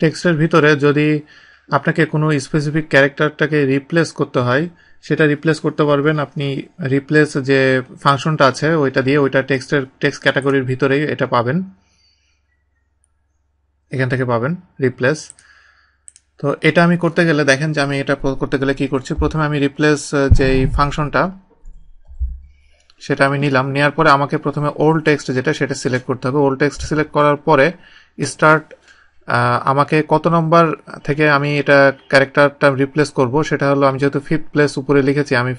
টেক্সটের ভিতরে যদি আপনাকে কোনো স্পেসিফিক ক্যারেক্টারটাকে রিপ্লেস করতে হয়, সেটা রিপ্লেস করতে পারবেন আপনি রিপ্লেস যে ফাংশনটা আছে ওইটা দিয়ে। ওইটা টেক্সট ক্যাটাগরির ভিতরেই এটা পাবেন, এখান থেকে পাবেন রিপ্লেস। তো এটা আমি করতে গেলে দেখেন যে আমি এটা করতে গেলে কি করছি, প্রথমে আমি রিপ্লেস যেই ফাংশনটা সেটা আমি নিলাম, নেওয়ার পরে আমাকে প্রথমে ওল্ড টেক্সট যেটা সেটা সিলেক্ট করতে হবে। ওল্ড টেক্সট সিলেক্ট করার পরে স্টার্ট আমাকে কত নম্বর থেকে আমি এটা ক্যারেক্টারটা রিপ্লেস করব, সেটা হলো আমি যেহেতু 5th প্লেস উপরে লিখেছি আমি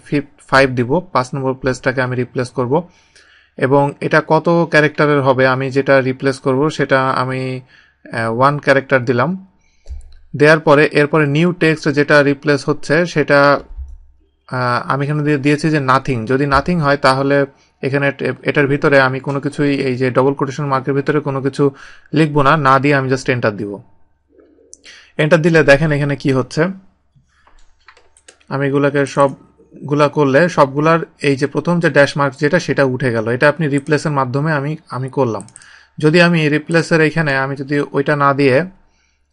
5 দিব, 5 নম্বর প্লেসটাকে আমি রিপ্লেস করব। এবং এটা কত ক্যারেক্টারের হবে আমি যেটা রিপ্লেস করব সেটা আমি 1 ক্যারেক্টার দিলাম। দেওয়ার পরে এরপরে নিউ টেক্সট যেটা রিপ্লেস হচ্ছে সেটা আমি এখানে দিয়েছি যে নাথিং। যদি নাথিং হয় তাহলে এখানে এটার ভিতরে আমি কোনো কিছুই এই যে ডবল কোটেশন মার্কের ভিতরে কোনো কিছু লিখবো না, না দিয়ে আমি জাস্ট এন্টার দিব। এন্টার দিলে দেখেন এখানে কি হচ্ছে, আমি এগুলাকে সবগুলা করলে সবগুলার এই যে প্রথম যে ড্যাশ মার্ক যেটা সেটা উঠে গেল। এটা আপনি রিপ্লেসের মাধ্যমে আমি করলাম। যদি আমি রিপ্লেসের এখানে আমি যদি ওইটা না দিয়ে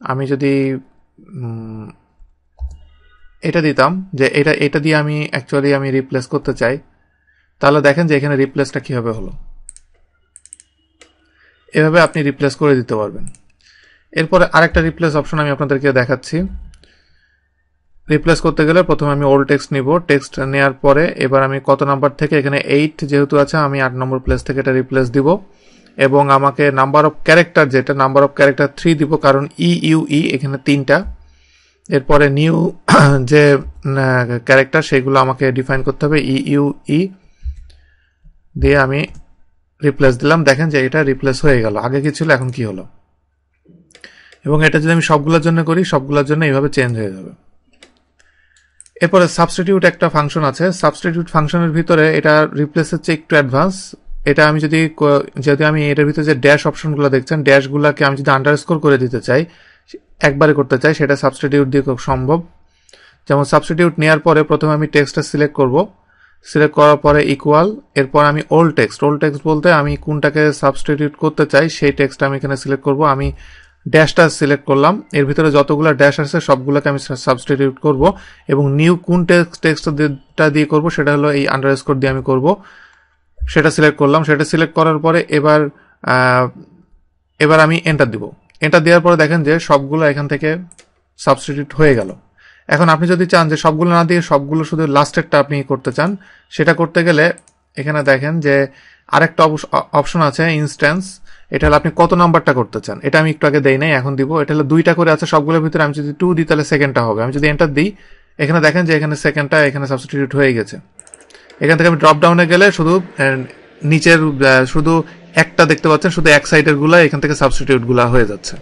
আমি যদি এটা দিতাম যে এটা দিয়ে আমি অ্যাকচুয়ালি আমি রিপ্লেস করতে চাই, তাহলে দেখেন যে এখানে রিপ্লেসটা কিভাবে হলো। এভাবে আপনি রিপ্লেস করে দিতে পারবেন। এরপরে আরেকটা রিপ্লেস অপশন আমি আপনাদেরকে দেখাচ্ছি। রিপ্লেস করতে গেলে প্রথমে আমি ওল্ড টেক্সট নিব, টেক্সট নেওয়ার পরে এবার আমি কত নাম্বার থেকে, এখানে 8 যেহেতু আছে আমি 8 নম্বর প্লেস থেকে এটা রিপ্লেস দিব। এবং আমাকে নাম্বার অফ ক্যারেক্টার যেটা নাম্বার অফ ক্যারেক্টার 3 দিব, কারণ ইউই এখানে 3টা। এরপরে নিউ যে ক্যারেক্টার সেগুলো আমাকে ডিফাইন করতে হবে, ইউই দিয়ে আমি রিপ্লেস দিলাম। দেখেন যে এটা রিপ্লেস হয়ে গেল, আগে কি ছিল এখন কি হলো। এবং এটা যদি আমি সবগুলোর জন্য করি সবগুলোর জন্য এইভাবে চেঞ্জ হয়ে যাবে। এরপরে সাবস্টিটিউট একটা ফাংশন আছে, সাবস্টিটিউট ফাংশনের ভিতরে এটা রিপ্লেসের চেয়ে একটু অ্যাডভান্স। এটা আমি যদি আমি এটার ভিতরে যে ড্যাশ অপশনগুলো দেখছেন ড্যাশগুলোকে আমি যদি আন্ডারস্কোর করে দিতে চাই, একবারে করতে চাই, সেটা সাবস্টিটিউট দিয়ে খুব সম্ভব। যেমন সাবস্টিটিউট নেওয়ার পরে প্রথমে আমি টেক্সটটা সিলেক্ট করব, সিলেক্ট করার পরে ইকুয়াল, এরপর আমি ওল্ড টেক্সট বলতে আমি কোনটাকে সাবস্টিটিউট করতে চাই সেই টেক্সটটা আমি এখানে সিলেক্ট করব। আমি ড্যাশটা সিলেক্ট করলাম, এর ভিতরে যতগুলো ড্যাশ আছে সবগুলোকে আমি সাবস্টিটিউট করব। এবং নিউ কোন টেক্সটটা দিয়ে করব সেটা হলো এই আন্ডারস্কোর দিয়ে আমি করব, সেটা সিলেক্ট করলাম। সেটা সিলেক্ট করার পরে এবার আমি এন্টার দিব। এন্টার দেওয়ার পরে দেখেন যে সবগুলো এখান থেকে সাবস্টিটিউট হয়ে গেল। এখন আপনি যদি চান যে সবগুলো না দিয়ে সবগুলো শুধু লাস্টেরটা আপনি করতে চান, সেটা করতে গেলে এখানে দেখেন যে আরেকটা অপশন আছে ইনস্ট্যান্স। এটা হলো আপনি কত নাম্বারটা করতে চান, এটা আমি একটু আগে দেই নাই, এখন দিব। এটা হলো 2টা করে আছে সবগুলোর ভিতরে, আমি যদি 2 দিই তাহলে সেকেন্ডটা হবে। আমি যদি এন্টার দিই এখানে দেখেন যে এখানে সেকেন্ডটা এখানে সাবস্টিটিউট হয়ে গেছে। এখান থেকে আমি ড্রপ ডাউনে গেলে শুধু নিচের শুধু একটা দেখতে পাচ্ছেন, শুধু এক সাইডের গুলা এখান থেকে সাবস্টিটিউট গুলা হয়ে যাচ্ছে।